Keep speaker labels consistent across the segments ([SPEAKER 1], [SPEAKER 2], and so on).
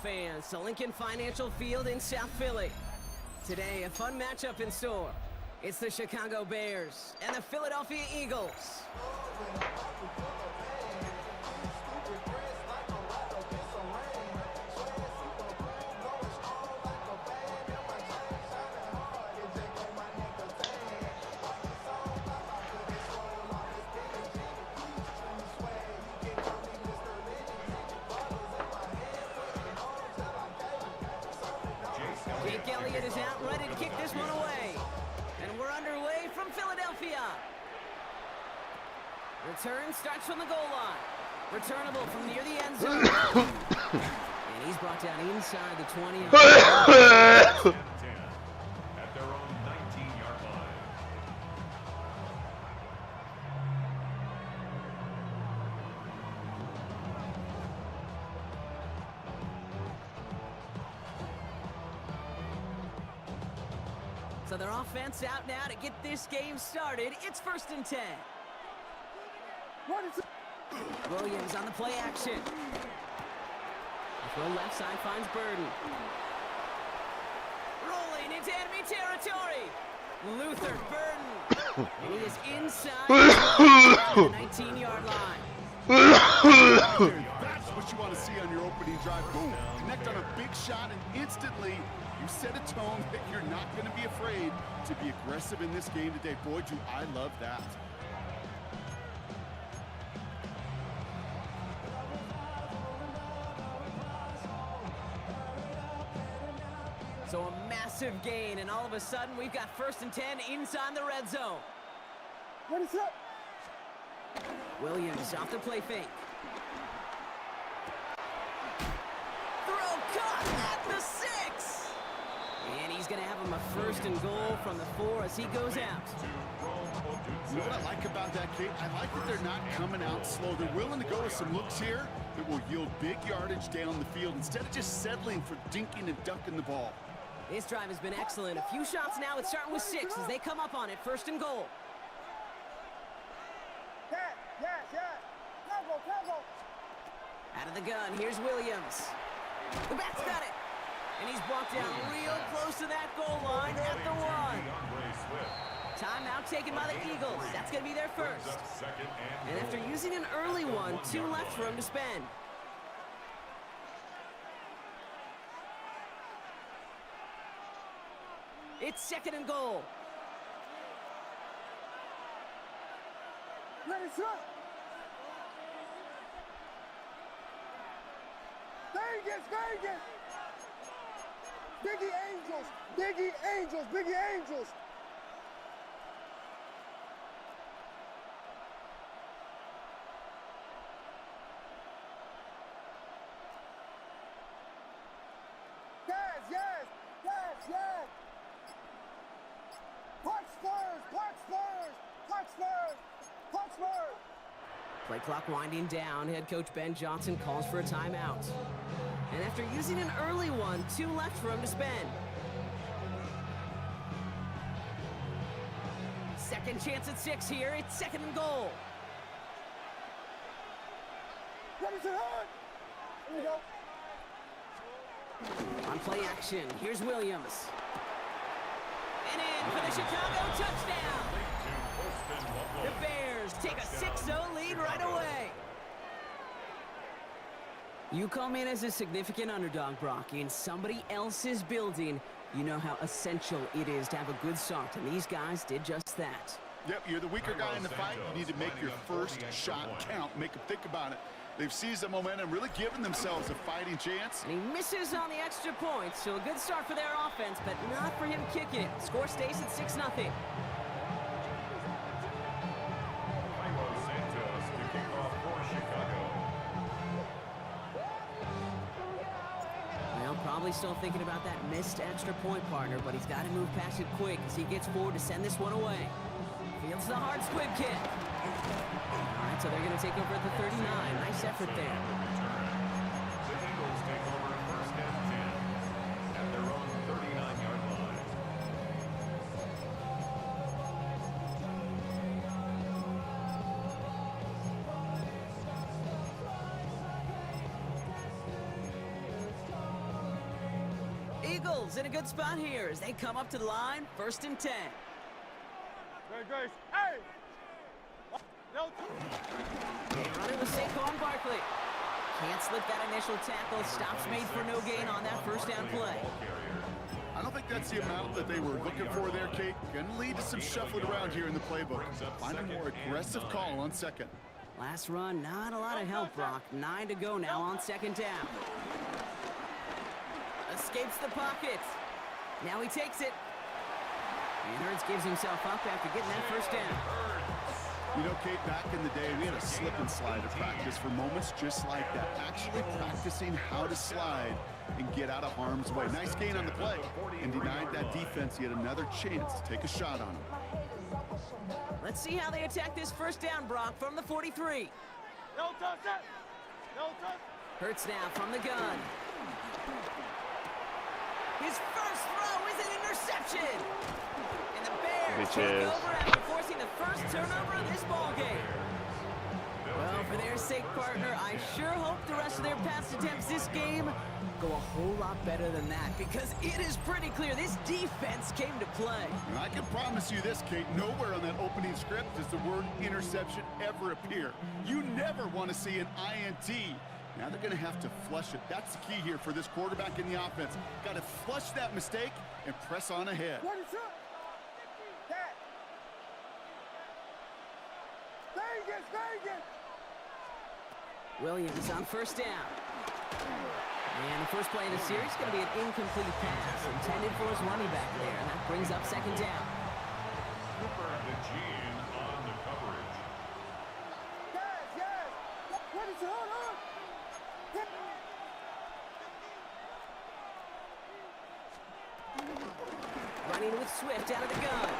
[SPEAKER 1] fans to Lincoln Financial Field in South Philly. Today, a fun matchup in store. It's the Chicago Bears and the Philadelphia Eagles. Elliott is out, ready to kick this one away. And we're underway from Philadelphia. Return starts from the goal line. Returnable from near the end zone. And he's brought down inside the 20. At their own 19-yard line. So their offense out now to get this game started. It's 1st and 10. Williams on the play action. Throw left side finds Burden. Rolling into enemy territory. Luther Burden. And he is inside the 19-yard line.
[SPEAKER 2] That's what you want to see on your opening drive. Boom, connect on a big shot, and instantly you set a tone that you're not going to be afraid to be aggressive in this game today. Boy, do I love that.
[SPEAKER 1] So a massive gain, and all of a sudden we've got 1st and 10 inside the red zone.
[SPEAKER 3] What is up?
[SPEAKER 1] Williams off the play fake. Throw caught at the 6. And he's going to have him a 1st and goal from the 4 as he goes out.
[SPEAKER 2] You know what I like about that, Kate? I like that they're not coming out slow. They're willing to go with some looks here that will yield big yardage down the field instead of just settling for dinking and dunking the ball.
[SPEAKER 1] This drive has been excellent. A few shots now. It's starting with 6 as they come up on it. 1st and goal. Out of the gun, here's Williams. The back's got it. And he's brought down real close to that goal line at the 1. Timeout taken by the Eagles. That's going to be their first. And after using an early one, 2 left for him to spend. It's 2nd and goal.
[SPEAKER 3] Let it up. Vegas, Vegas. Biggie Angels, Biggie Angels, Biggie Angels. Yes. Punch Spurs.
[SPEAKER 1] Play clock winding down. Head coach Ben Johnson calls for a timeout. And after using an early one, 2 left for him to spend. Second chance at 6 here. It's 2nd and goal.
[SPEAKER 3] Ready to hurt. Here we go.
[SPEAKER 1] On play action, here's Williams. And in for the Chicago touchdown. The Bears take a 6-0 lead right away. You come in as a significant underdog, Brock, in somebody else's building. You know how essential it is to have a good start, and these guys did just that.
[SPEAKER 2] Yep, you're the weaker guy in the fight. You need to make your first shot count. Make them think about it. They've seized the momentum, really given themselves a fighting chance.
[SPEAKER 1] And he misses on the extra point, so a good start for their offense, but not for him kicking it. Score stays at 6-0. Well, probably still thinking about that missed extra point, partner, but he's got to move past it quick as he gets forward to send this one away. Fields the hard squib kick. All right, so they're going to take over at the 39. Nice effort there.
[SPEAKER 4] The Eagles take over 1st and 10 at their own 39-yard line.
[SPEAKER 1] Eagles in a good spot here as they come up to the line, 1st and 10.
[SPEAKER 3] Grace. Hey! No.
[SPEAKER 1] They run it with Saquon Barkley. Can't slip that initial tackle. Stops made for no gain on that first down play.
[SPEAKER 2] I don't think that's the amount that they were looking for there, Kate. Gonna lead to some shuffling around here in the playbook. Find a more aggressive call on second.
[SPEAKER 1] Last run, not a lot of help, Brock. 9 to go now on 2nd down. Escapes the pocket. Now he takes it. And Hurts gives himself up after getting that first down.
[SPEAKER 2] You know, Kate, back in the day, we had a slip and slide at practice for moments just like that. Actually practicing how to slide and get out of harm's way. Nice gain on the play, and denied that defense yet another chance to take a shot on him.
[SPEAKER 1] Let's see how they attack this first down, Brock, from the 43.
[SPEAKER 3] No touch it. No touch.
[SPEAKER 1] Hurts now from the gun. His first throw is an interception. And the Bears take over after forcing the first turnover of this ballgame. Well, for their sake, partner, I sure hope the rest of their pass attempts this game go a whole lot better than that, because it is pretty clear this defense came to play.
[SPEAKER 2] And I can promise you this, Kate, nowhere on that opening script does the word interception ever appear. You never want to see an INT. Now they're going to have to flush it. That's the key here for this quarterback in the offense. Got to flush that mistake and press on ahead.
[SPEAKER 3] What is up? That. Vegas.
[SPEAKER 1] Williams on first down. And the first play of the series is going to be an incomplete pass intended for his running back there, and that brings up 2nd down.
[SPEAKER 4] Cooper DeJean on the coverage.
[SPEAKER 3] Yes. What is it? Hold on.
[SPEAKER 1] Running with Swift out of the gun.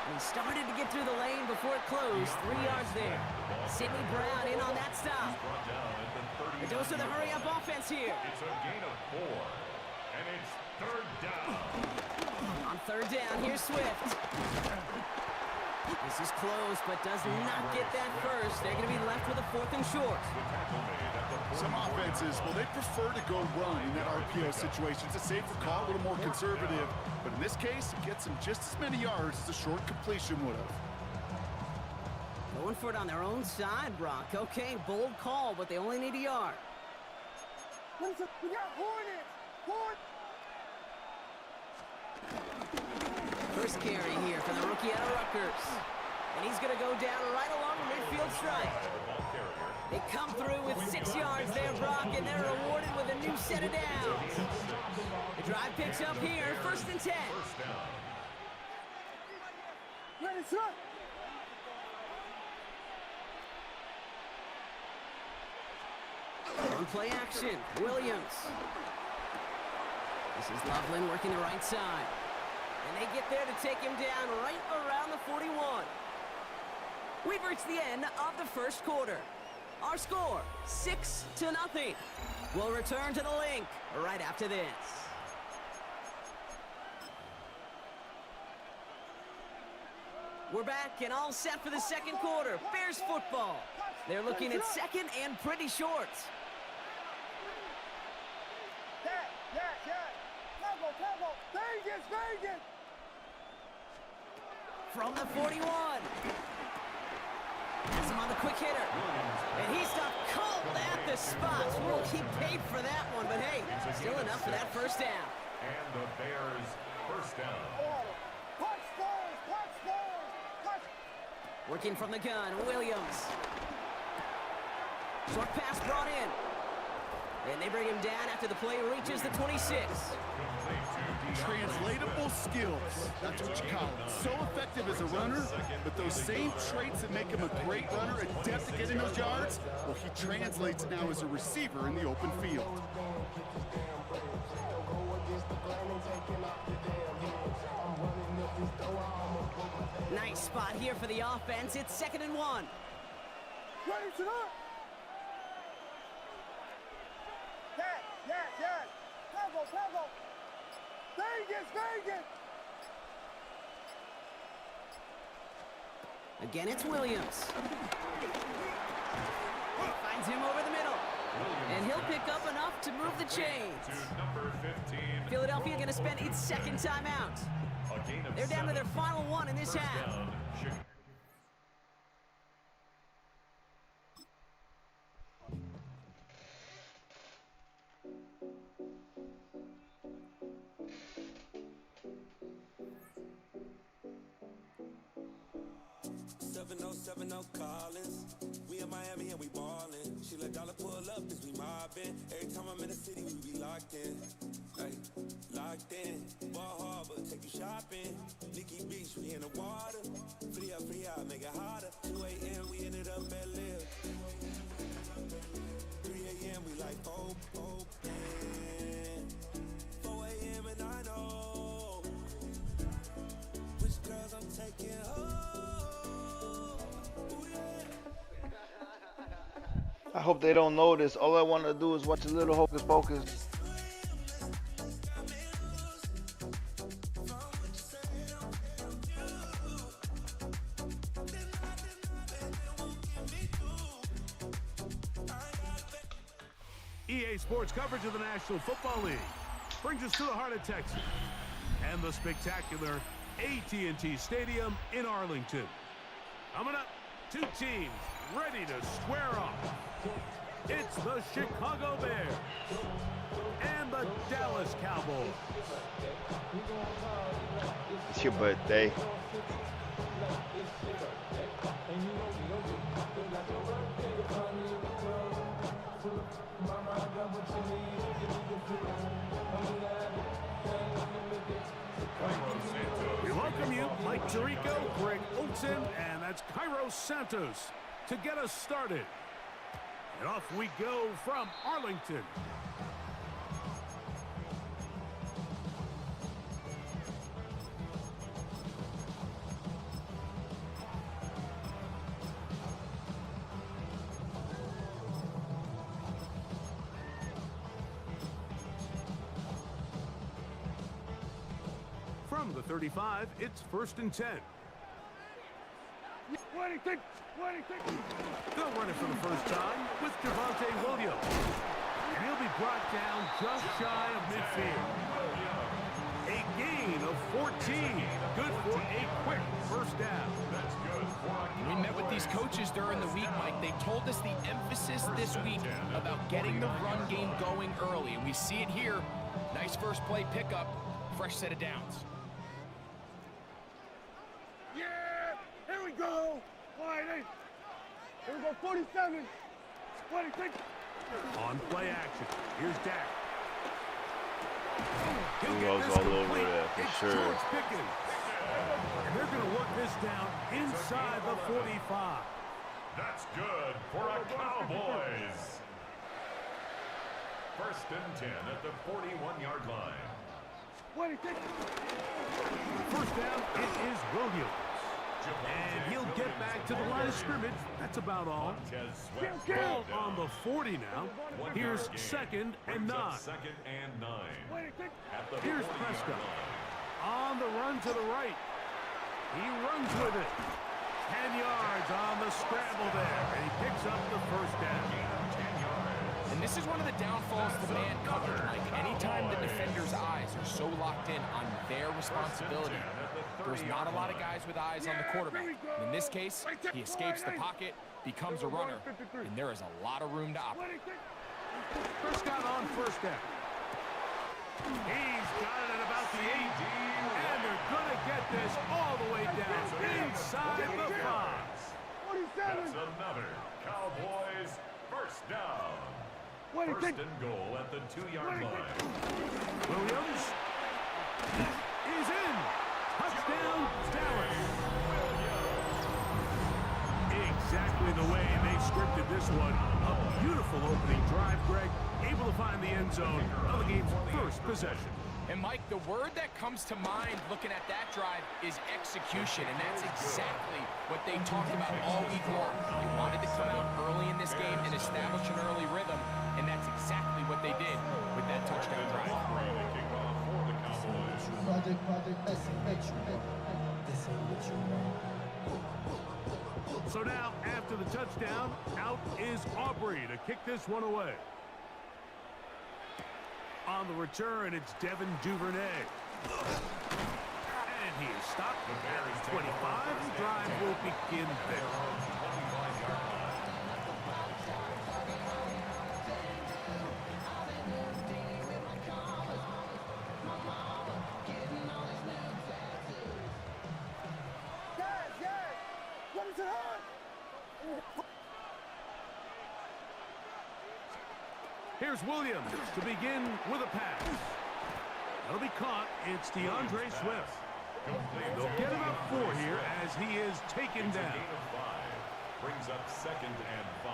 [SPEAKER 1] And he started to get through the lane before it closed. 3 yards there. Sidney Brown in on that stop.
[SPEAKER 4] Brought down at the
[SPEAKER 1] A dose of the hurry-up offense here.
[SPEAKER 4] It's a gain of 4, and it's 3rd down.
[SPEAKER 1] On 3rd down, here's Swift. This is close, but does not get that first. They're going to be left with a 4th and short.
[SPEAKER 2] Some offenses, well, they prefer to go run in that RPO situation. It's a safer call, a little more conservative. But in this case, it gets them just as many yards as a short completion would have.
[SPEAKER 1] Going for it on their own side, Brock. Okay, bold call, but they only need a yard.
[SPEAKER 3] What is it? We got Hornets.
[SPEAKER 1] First carry here for the rookie out of Rutgers. And he's going to go down right along the midfield stripe. They come through with 6 yards there, Brock, and they're rewarded with a new set of downs. The drive picks up here, 1st and 10.
[SPEAKER 3] Ready, sir.
[SPEAKER 1] On play action, Williams. This is Loveland working the right side. And they get there to take him down right around the 41. We've reached the end of the first quarter. Our score, 6-0. We'll return to the link right after this. We're back and all set for the second quarter. Bears football. They're looking at second and pretty short.
[SPEAKER 3] Tempo. Vegas.
[SPEAKER 1] From the 41. Has him on the quick hitter. And he stopped cold at the spot. We'll keep paid for that one, but hey, still enough for that first down.
[SPEAKER 4] And the Bears first down.
[SPEAKER 1] Working from the gun, Williams. Short pass brought in. And they bring him down after the play reaches the 26.
[SPEAKER 2] Translatable skills. That's what you call it. So effective as a runner, but those same traits that make him a great runner, adept at getting those yards, well, he translates now as a receiver in the open field.
[SPEAKER 1] Nice spot here for the offense. It's 2nd and 1.
[SPEAKER 3] Ready to run. Yes. Tempo. Vegas.
[SPEAKER 1] Again, it's Williams. Finds him over the middle. And he'll pick up enough to move the chains.
[SPEAKER 4] To number 15.
[SPEAKER 1] Philadelphia going to spend its second timeout. They're down to their final one in this half.
[SPEAKER 4] Down.
[SPEAKER 5] 7070 Collins. We in Miami and we ballin'. She let dollar pull up as we mobbin'. Every time I'm in the city, we be locked in. Hey, locked in. Ball Harbor, take you shopping. Nikki Beach, we in the water. Free up, make it harder. 2 a.m. we ended up at Live. 3 a.m. we like open. 4 a.m. and I know which girls I'm taking home.
[SPEAKER 6] I hope they don't know this. All I want to do is watch a little Hocus Pocus.
[SPEAKER 7] EA Sports coverage of the National Football League brings us to the heart of Texas and the spectacular AT&T Stadium in Arlington. Coming up, two teams ready to square off. It's the Chicago Bears and the Dallas Cowboys.
[SPEAKER 6] It's your birthday.
[SPEAKER 7] We welcome you, Mike Tirico, Greg Olson, and that's Cairo Santos to get us started. And off we go from Arlington. From the 35, it's 1st and 10. They'll run it for the first time with Javonte Williams. And he'll be brought down just shy of midfield. A gain of 14. Good for a quick first down.
[SPEAKER 4] That's good.
[SPEAKER 8] We met with these coaches during the week, Mike. They told us the emphasis this week about getting the run game going early. And we see it here. Nice first play pickup. Fresh set of downs.
[SPEAKER 3] Yeah! Here we go! Here we go, 47. 26.
[SPEAKER 7] On play action. Here's Dak.
[SPEAKER 6] He
[SPEAKER 7] He'll get
[SPEAKER 6] was
[SPEAKER 7] this
[SPEAKER 6] all over
[SPEAKER 7] complete.
[SPEAKER 6] there for
[SPEAKER 7] It's
[SPEAKER 6] sure.
[SPEAKER 7] George Pickens. And they're going to work this down inside the 45.
[SPEAKER 4] That's good for our Cowboys. 1st and 10 at the 41-yard line.
[SPEAKER 3] 26.
[SPEAKER 7] First down, it is Williams. And he'll get back to the line of scrimmage. That's about all. Ball on the 40 now. Here's 2nd and 9.
[SPEAKER 4] 2nd and 9. At the
[SPEAKER 7] Here's
[SPEAKER 4] 40-yard
[SPEAKER 7] Prescott.
[SPEAKER 4] line.
[SPEAKER 7] On the run to the right. He runs with it. 10 yards on the scramble there. And he picks up the first down.
[SPEAKER 8] And this is one of the downfalls of the man coverage, Mike. Anytime the defender's eyes are so locked in on their responsibility, there's not a lot of guys with eyes on the quarterback. In this case, he escapes the pocket, becomes a runner, and there is a lot of room to operate.
[SPEAKER 7] Prescott on first down. He's got it at about the 8. And they're going to get this all the way down inside the 5.
[SPEAKER 4] That's another Cowboys first down. 1st and goal at the 2-yard line.
[SPEAKER 7] Williams is in. Touchdown, Dallas. Exactly the way they scripted this one. A beautiful opening drive, Greg. Able to find the end zone on the game's first possession.
[SPEAKER 8] And Mike, the word that comes to mind looking at that drive is execution, and that's exactly what they talked about all week long. They wanted to come out early in this game and establish an early rhythm, and that's exactly what they did with that touchdown drive.
[SPEAKER 4] Kickoff for the Cowboys.
[SPEAKER 9] Project, this ain't what you want.
[SPEAKER 7] So now, after the touchdown, out is Aubrey to kick this one away. On the return, it's Devin Duvernay. And he is stopped at 25. The drive will begin there. Here's Williams to begin with a pass. That'll be caught. It's DeAndre Swift. They'll get about 4 here as he is taken down.
[SPEAKER 4] Brings up 2nd and 5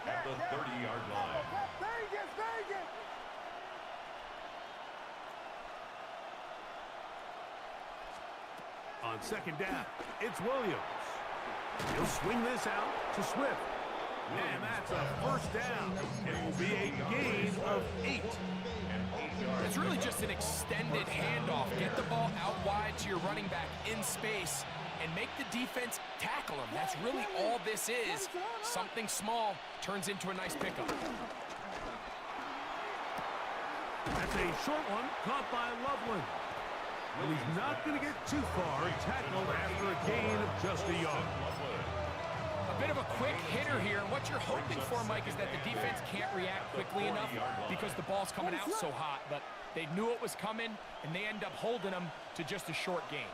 [SPEAKER 4] at the 30-yard line.
[SPEAKER 7] On 2nd down, it's Williams. He'll swing this out to Swift. And that's a first down. It will be a gain of 8.
[SPEAKER 8] It's really just an extended handoff. Get the ball out wide to your running back in space and make the defense tackle him. That's really all this is. Something small turns into a nice pickup.
[SPEAKER 7] That's a short one caught by Loveland. Well, he's not going to get too far. Tackled after a gain of just a yard.
[SPEAKER 8] A bit of a quick hitter here, and what you're hoping for, Mike, is that the defense can't react quickly enough because the ball's coming out so hot, but they knew it was coming, and they end up holding them to just a short gain.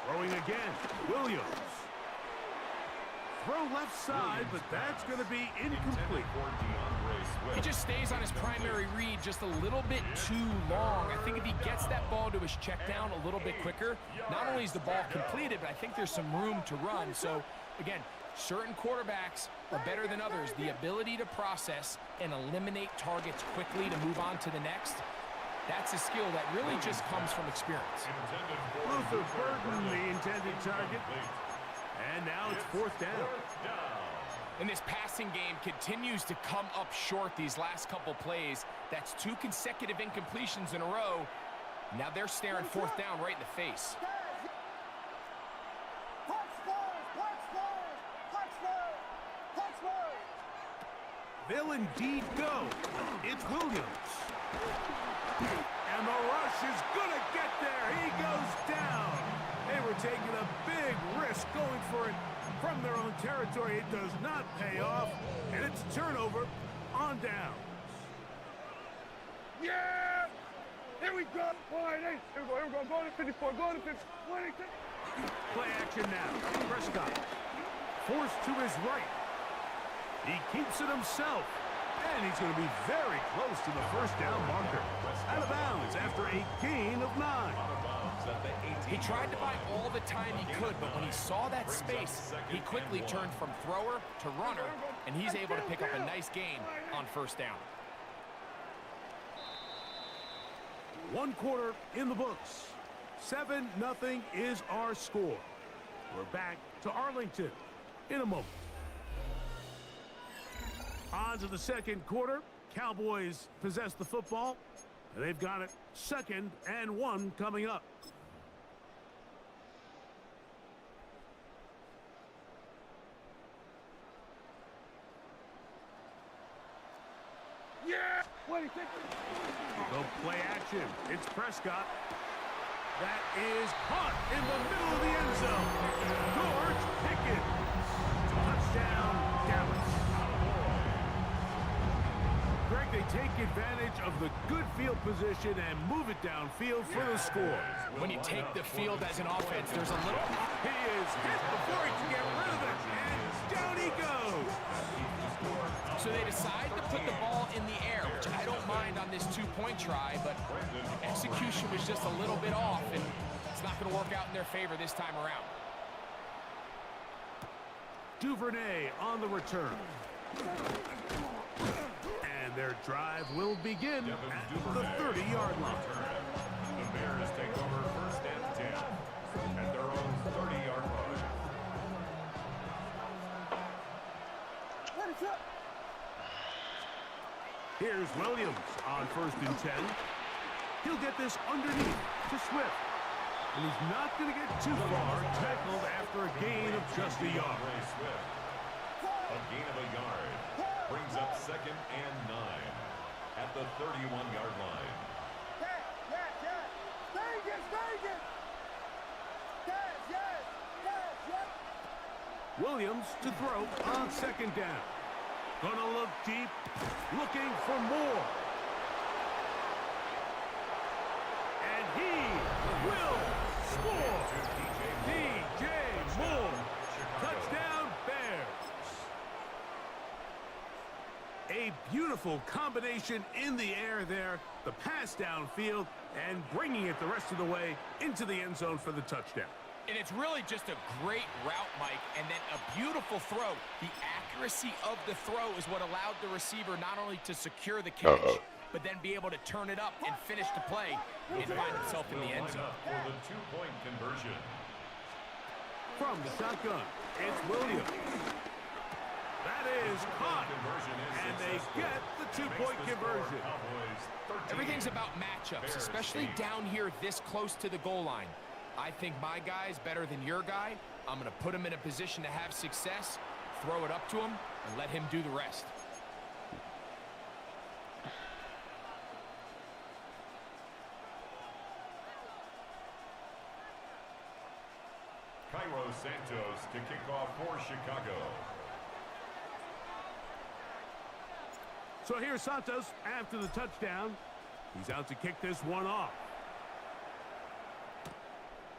[SPEAKER 7] Throwing again, Williams. Throw left side, but that's going to be incomplete.
[SPEAKER 8] He just stays on his primary read just a little bit too long. I think if he gets that ball to his check down a little bit quicker, not only is the ball completed, but I think there's some room to run. So, again, certain quarterbacks are better than others. The ability to process and eliminate targets quickly to move on to the next, that's a skill that really just comes from experience.
[SPEAKER 7] Luther Burton, the intended target. And now it's 4th down.
[SPEAKER 8] And this passing game continues to come up short these last couple plays. That's 2 consecutive incompletions in a row. Now they're staring 4th down right in the face.
[SPEAKER 7] They'll indeed go. It's Williams. And the rush is going to get there. He goes down. They were taking a big risk going for it from their own territory. It does not pay off, and it's turnover on downs.
[SPEAKER 3] Yeah! Here we go! All right, here we go, Go to 54, go to 50.
[SPEAKER 7] Play action now. Prescott forced to his right. He keeps it himself, and he's going to be very close to the first down marker. Out of bounds after a gain of 9.
[SPEAKER 8] He tried to buy all the time he could, but when he saw that space, he quickly turned from thrower to runner, and he's able to pick up a nice gain on first down.
[SPEAKER 7] 1 quarter in the books. 7-0 is our score. We're back to Arlington in a moment. On to the 2nd quarter. Cowboys possess the football. They've got it 2nd and 1 coming up.
[SPEAKER 3] Yeah! What do you think?
[SPEAKER 7] They'll play action. It's Prescott. That is caught in the middle of the end zone. George Pickens. Touchdown, Dallas. Greg, they take advantage of the good field position and move it downfield for the score.
[SPEAKER 8] When you take the field as an offense, there's a little...
[SPEAKER 7] He is hit before he can get rid of it, and down he goes.
[SPEAKER 8] So they decide to put the ball in the air, which I don't mind on this 2-point try, but execution was just a little bit off, and it's not going to work out in their favor this time around.
[SPEAKER 7] Duvernay on the return. And their drive will begin at the 30-yard line.
[SPEAKER 4] The Bears take over 1st and 10 at their own 30-yard line.
[SPEAKER 7] Here's Williams on 1st and 10. He'll get this underneath to Swift. And he's not going to get too far, tackled after a gain of just a yard.
[SPEAKER 4] A gain of a yard brings up 2nd and 9 at the 31-yard line.
[SPEAKER 7] Williams to throw on 2nd down. Gonna look deep, looking for more. And he will score. DJ Moore. Touchdown, Bears. A beautiful combination in the air there. The pass downfield and bringing it the rest of the way into the end zone for the touchdown.
[SPEAKER 8] And it's really just a great route, Mike, and then a beautiful throw. The accuracy of the throw is what allowed the receiver not only to secure the catch, but then be able to turn it up and finish the play and find himself in the end zone.
[SPEAKER 4] For the 2-point conversion.
[SPEAKER 7] From the shotgun, it's Williams. That is caught, and they get the 2-point conversion.
[SPEAKER 8] Everything's about matchups, especially down here this close to the goal line. I think my guy is better than your guy. I'm going to put him in a position to have success, throw it up to him, and let him do the rest.
[SPEAKER 4] Cairo Santos to kick off for Chicago.
[SPEAKER 7] So here's Santos after the touchdown. He's out to kick this one off.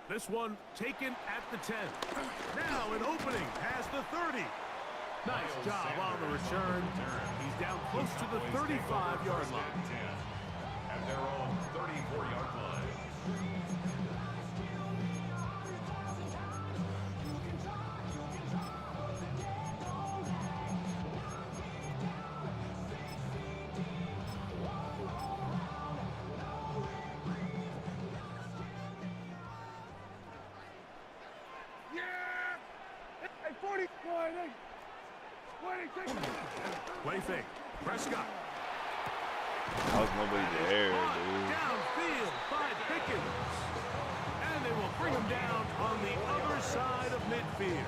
[SPEAKER 7] This one taken at the 10. Now an opening past the 30. Nice job on the return. He's down close to the 35-yard line.
[SPEAKER 4] At their own 34-yard line.
[SPEAKER 7] Play fake. Prescott.
[SPEAKER 6] That was nobody there, dude.
[SPEAKER 7] Downfield by Pickens. And they will bring him down on the other side of midfield.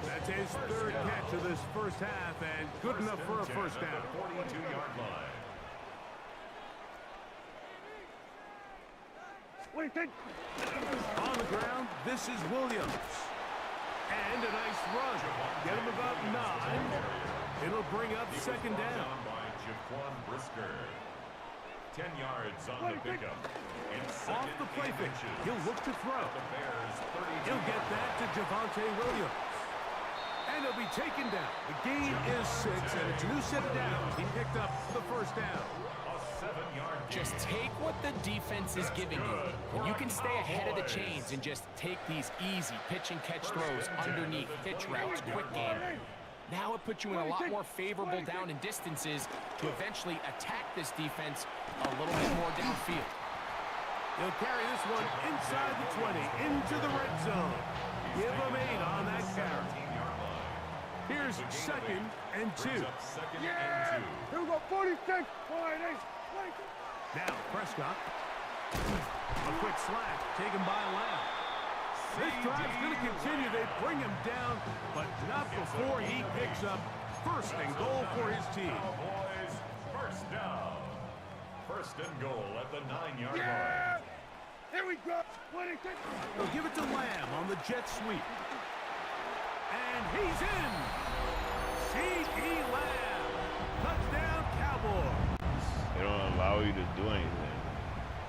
[SPEAKER 7] That's his 3rd catch of this first half and good enough for a first down.
[SPEAKER 4] 42-yard line.
[SPEAKER 7] On the ground, this is Williams. And a nice run. Get him about 9. It'll bring up 2nd down.
[SPEAKER 4] By Jaquan Brisker. 10 yards on the pickup.
[SPEAKER 7] Off the play fake. He'll look to throw. He'll get that to Javonte Williams. And he'll be taken down. The gain is 6, and it's a new set of downs. He picked up the first down.
[SPEAKER 8] Just take what the defense is giving you. When you can stay ahead of the chains and just take these easy pitch and catch throws underneath, pitch routes, quick game, now it puts you in a lot more favorable down and distances to eventually attack this defense a little bit more downfield.
[SPEAKER 7] He'll carry this one inside the 20, into the red zone. Give him 8 on that carry. Here's 2nd and 2.
[SPEAKER 3] Here we go, 46.
[SPEAKER 7] Now Prescott. A quick slack taken by Lamb. This drive's going to continue. They bring him down, but not before he picks up 1st and goal for his team.
[SPEAKER 4] Cowboys, first down. 1st and goal at the 9-yard line.
[SPEAKER 3] Here we go. 26.
[SPEAKER 7] They'll give it to Lamb on the jet sweep. And he's in. C.D. Lamb. Touchdown, Cowboys.
[SPEAKER 6] They don't allow you to do anything.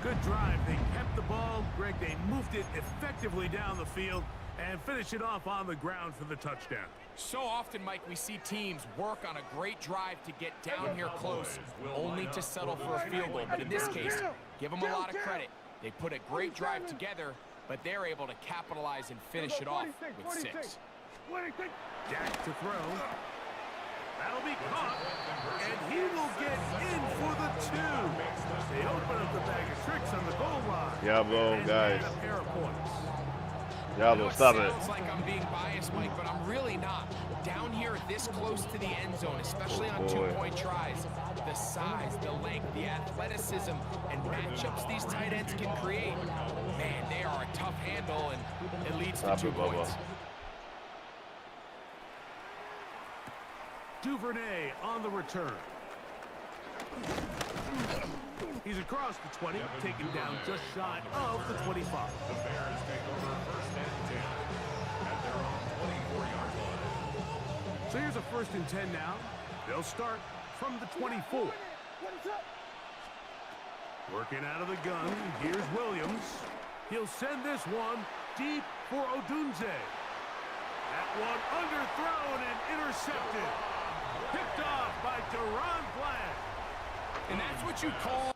[SPEAKER 7] Good drive. They kept the ball. Greg, they moved it effectively down the field and finished it off on the ground for the touchdown.
[SPEAKER 8] So often, Mike, we see teams work on a great drive to get down here close, only to settle for a field goal. But in this case, give them a lot of credit. They put a great drive together, but they're able to capitalize and finish it off with 6.
[SPEAKER 7] Jack to throw. That'll be caught, and he will get in for the 2. They open up the bag of tricks on the goal line.
[SPEAKER 6] Diablo, guys.
[SPEAKER 7] A pair of points.
[SPEAKER 6] Diablo, stop it.
[SPEAKER 8] It sounds like I'm being biased, Mike, but I'm really not. Down here this close to the end zone, especially on 2-point tries, the size, the length, the athleticism, and matchups these tight ends can create, man, they are a tough handle, and it leads to 2 points.
[SPEAKER 7] Duvernay on the return. He's across the 20, taken down just shy of the 25.
[SPEAKER 4] The Bears take over 1st and 10 at their own 24-yard line.
[SPEAKER 7] So here's a 1st and 10 now. They'll start from the 24. Working out of the gun, here's Williams. He'll send this one deep for Odunze. That one underthrown and intercepted. Picked off by Deron Bland.
[SPEAKER 8] And that's what you call